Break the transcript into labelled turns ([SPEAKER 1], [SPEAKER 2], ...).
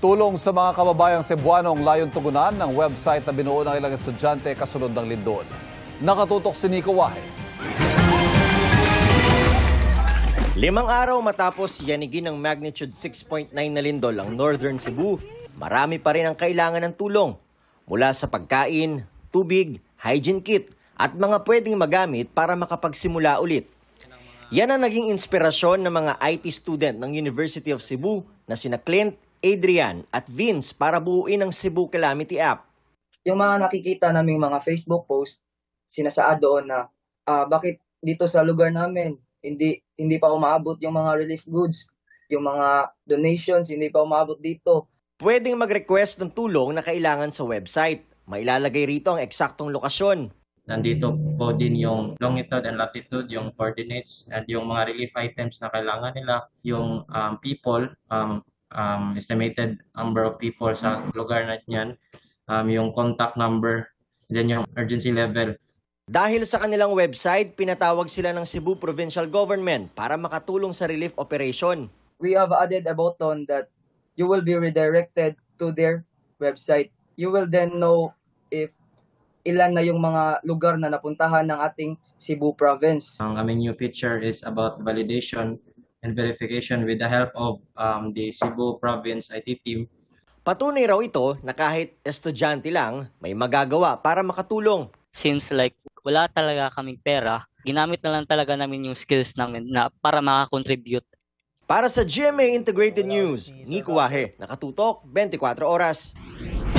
[SPEAKER 1] Tulong sa mga kababayang Cebuano ang layong tugunan ng website na binuo ng ilang estudyante kasunod ng lindol. Nakatutok si Nico Wahe.
[SPEAKER 2] 5 araw matapos yanigin ng magnitude 6.9 na lindol ang Northern Cebu, marami pa rin ang kailangan ng tulong. Mula sa pagkain, tubig, hygiene kit at mga pwedeng magamit para makapagsimula ulit. Yan ang naging inspirasyon ng mga IT student ng University of Cebu na sina Clint, Adrian at Vince para buuin ang Cebu Calamity App.
[SPEAKER 3] Yung mga nakikita naming mga Facebook post, sinasaad doon na bakit dito sa lugar namin hindi pa umaabot yung mga relief goods, yung mga donations hindi pa umaabot dito.
[SPEAKER 2] Pwedeng mag-request ng tulong na kailangan sa website. Mailalagay rito ang eksaktong lokasyon.
[SPEAKER 4] Nandito po din yung longitude and latitude, yung coordinates, at yung mga relief items na kailangan nila, yung people, estimated number of people sa lugar na yan, yung contact number, then yung urgency level.
[SPEAKER 2] Dahil sa kanilang website, pinatawag sila ng Cebu Provincial Government para makatulong sa relief operation.
[SPEAKER 3] We have added a button that you will be redirected to their website. You will then know if ilan na yung mga lugar na napuntahan ng ating Cebu Province.
[SPEAKER 4] Ang aming new feature is about validation and verification with the help of the Cebu Province IT team.
[SPEAKER 2] Patunay raw ito na kahit estudyante lang, may magagawa para makatulong.
[SPEAKER 5] Since wala talaga kaming pera, ginamit na lang talaga namin yung skills namin na para makakontribute.
[SPEAKER 2] Para sa GMA Integrated News, Nico Wahe, nakatutok 24 oras.